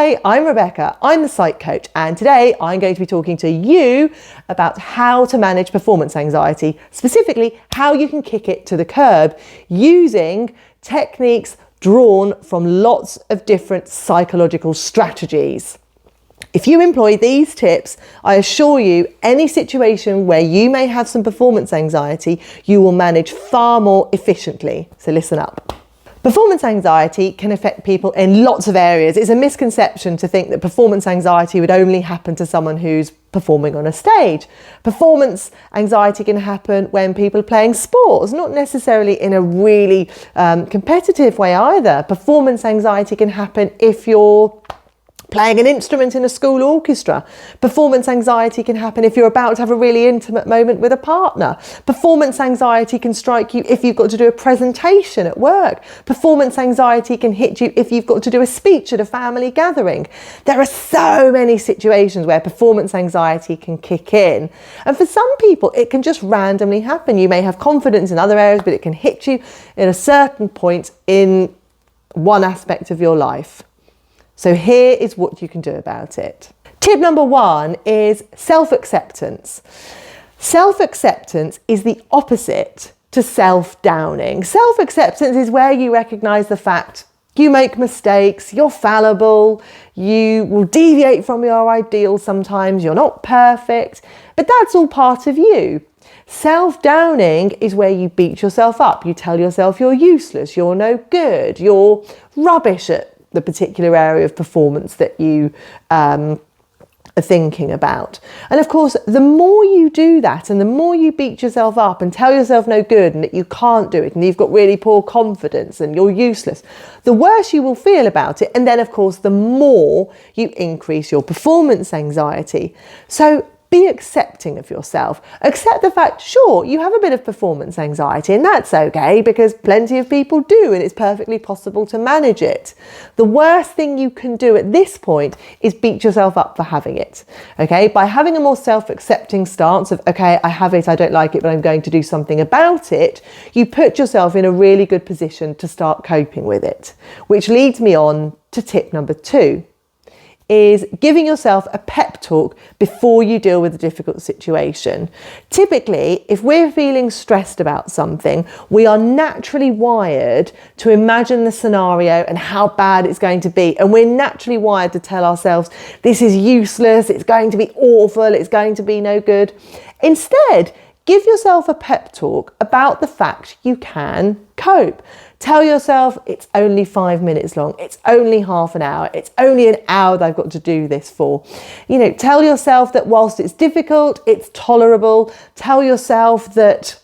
Hi, I'm Rebecca. I'm the Psych coach, and today I'm going to be talking to you about how to manage performance anxiety, specifically how you can kick it to the curb using techniques drawn from lots of different psychological strategies. If you employ these tips, I assure you any situation where you may have some performance anxiety, you will manage far more efficiently. So listen up. Performance anxiety can affect people in lots of areas. It's a misconception to think that performance anxiety would only happen to someone who's performing on a stage. Performance anxiety can happen when people are playing sports, not necessarily in a really competitive way either. Performance anxiety can happen if you're playing an instrument in a school orchestra. Performance anxiety can happen if you're about to have a really intimate moment with a partner. Performance anxiety can strike you if you've got to do a presentation at work. Performance anxiety can hit you if you've got to do a speech at a family gathering. There are so many situations where performance anxiety can kick in. And for some people, it can just randomly happen. You may have confidence in other areas, but it can hit you at a certain point in one aspect of your life. So here is what you can do about it. Tip number 1 is self-acceptance. Self-acceptance is the opposite to self-downing. Self-acceptance is where you recognise the fact you make mistakes, you're fallible, you will deviate from your ideals sometimes, you're not perfect, but that's all part of you. Self-downing is where you beat yourself up. You tell yourself you're useless, you're no good, you're rubbish at the particular area of performance that you are thinking about. And of course, the more you do that and the more you beat yourself up and tell yourself no good and that you can't do it and you've got really poor confidence and you're useless, the worse you will feel about it. And then of course, the more you increase your performance anxiety. So be accepting of yourself. Accept the fact, sure, you have a bit of performance anxiety and that's okay because plenty of people do and it's perfectly possible to manage it. The worst thing you can do at this point is beat yourself up for having it. Okay, by having a more self-accepting stance of, okay, I have it, I don't like it, but I'm going to do something about it, you put yourself in a really good position to start coping with it. Which leads me on to tip number 2. Is giving yourself a pep talk before you deal with a difficult situation. Typically, if we're feeling stressed about something, we are naturally wired to imagine the scenario and how bad it's going to be. And we're naturally wired to tell ourselves, this is useless, it's going to be awful, it's going to be no good. Instead, give yourself a pep talk about the fact you can cope. Tell yourself it's only 5 minutes long, it's only half an hour, it's only an hour that I've got to do this for. You know, tell yourself that whilst it's difficult, it's tolerable. Tell yourself that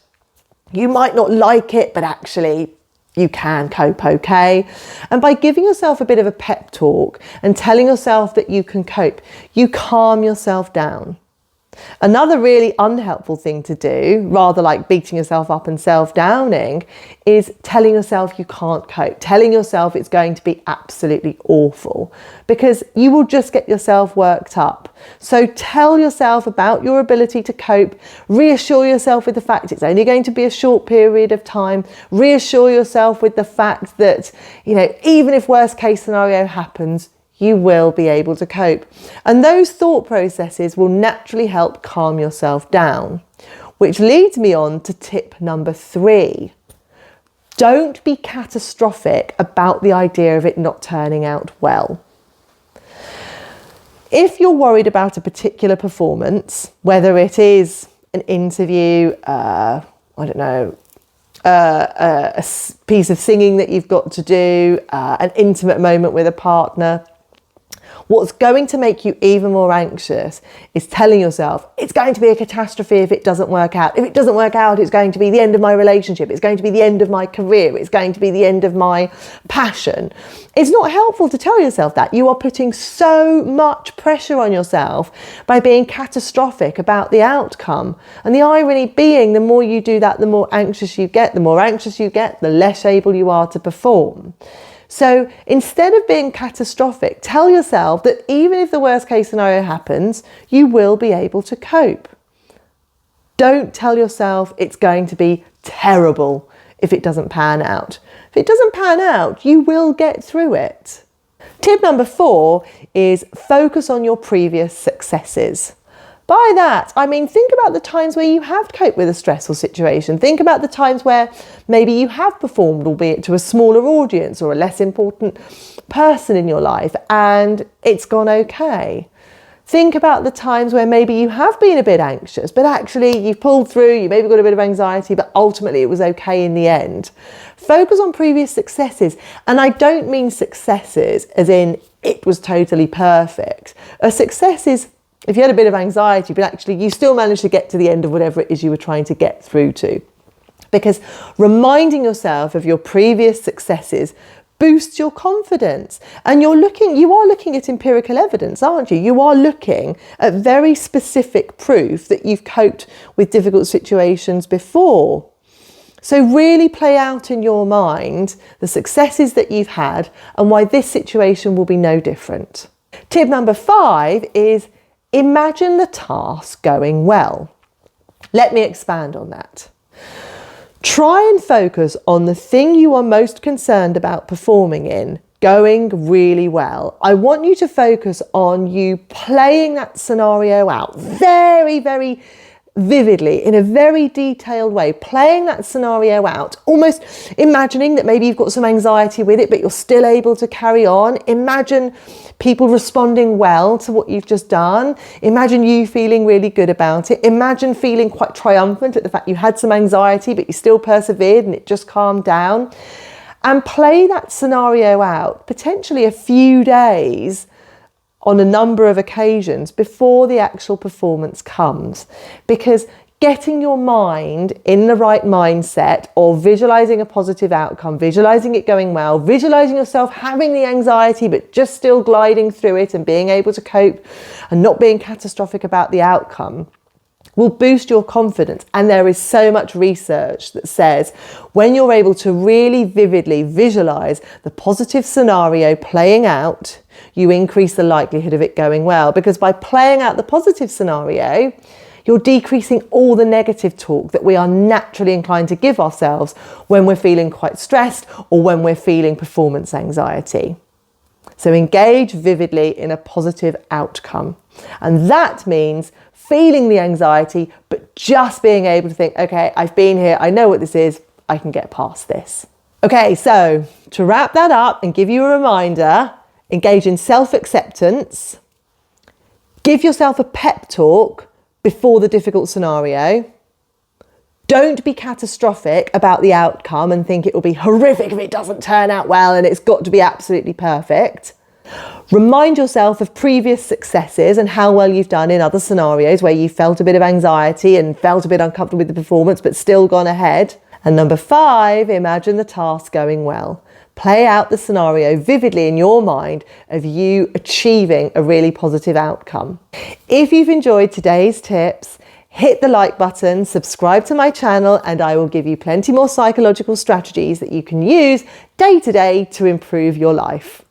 you might not like it, but actually you can cope okay. And by giving yourself a bit of a pep talk and telling yourself that you can cope, you calm yourself down. Another really unhelpful thing to do, rather like beating yourself up and self-downing, is telling yourself you can't cope, telling yourself it's going to be absolutely awful, because you will just get yourself worked up. So tell yourself about your ability to cope, reassure yourself with the fact it's only going to be a short period of time, reassure yourself with the fact that, you know, even if worst case scenario happens, you will be able to cope. And those thought processes will naturally help calm yourself down. Which leads me on to tip number 3. Don't be catastrophic about the idea of it not turning out well. If you're worried about a particular performance, whether it is an interview, a piece of singing that you've got to do, an intimate moment with a partner, what's going to make you even more anxious is telling yourself it's going to be a catastrophe if it doesn't work out. If it doesn't work out, it's going to be the end of my relationship. It's going to be the end of my career. It's going to be the end of my passion. It's not helpful to tell yourself that. You are putting so much pressure on yourself by being catastrophic about the outcome. And the irony being, the more you do that, the more anxious you get. The more anxious you get, the less able you are to perform. So instead of being catastrophic, tell yourself that even if the worst case scenario happens, you will be able to cope. Don't tell yourself it's going to be terrible if it doesn't pan out. If it doesn't pan out, you will get through it. Tip number 4 is focus on your previous successes. By that, I mean, think about the times where you have coped with a stressful situation. Think about the times where maybe you have performed, albeit to a smaller audience or a less important person in your life, and it's gone okay. Think about the times where maybe you have been a bit anxious, but actually you've pulled through, you maybe got a bit of anxiety, but ultimately it was okay in the end. Focus on previous successes. And I don't mean successes as in it was totally perfect. A success is if you had a bit of anxiety, but actually you still managed to get to the end of whatever it is you were trying to get through to. Because reminding yourself of your previous successes boosts your confidence. And you are looking at empirical evidence, aren't you? You are looking at very specific proof that you've coped with difficult situations before. So really play out in your mind the successes that you've had and why this situation will be no different. Tip number 5 is imagine the task going well. Let me expand on that. Try and focus on the thing you are most concerned about performing in going really well. I want you to focus on you playing that scenario out very, very vividly, in a very detailed way, playing that scenario out, almost imagining that maybe you've got some anxiety with it, but you're still able to carry on. Imagine people responding well to what you've just done. Imagine you feeling really good about it. Imagine feeling quite triumphant at the fact you had some anxiety, but you still persevered and it just calmed down. And play that scenario out, potentially a few days on a number of occasions before the actual performance comes. Because getting your mind in the right mindset of visualizing a positive outcome, visualizing it going well, visualizing yourself having the anxiety but just still gliding through it and being able to cope and not being catastrophic about the outcome will boost your confidence. And there is so much research that says when you're able to really vividly visualize the positive scenario playing out, you increase the likelihood of it going well. Because by playing out the positive scenario, you're decreasing all the negative talk that we are naturally inclined to give ourselves when we're feeling quite stressed or when we're feeling performance anxiety. So engage vividly in a positive outcome. And that means feeling the anxiety, but just being able to think, okay, I've been here, I know what this is, I can get past this. Okay, so to wrap that up and give you a reminder, engage in self-acceptance, give yourself a pep talk before the difficult scenario. Don't be catastrophic about the outcome and think it will be horrific if it doesn't turn out well and it's got to be absolutely perfect. Remind yourself of previous successes and how well you've done in other scenarios where you felt a bit of anxiety and felt a bit uncomfortable with the performance but still gone ahead. And number 5, imagine the task going well. Play out the scenario vividly in your mind of you achieving a really positive outcome. If you've enjoyed today's tips, hit the like button, subscribe to my channel, and I will give you plenty more psychological strategies that you can use day to day to improve your life.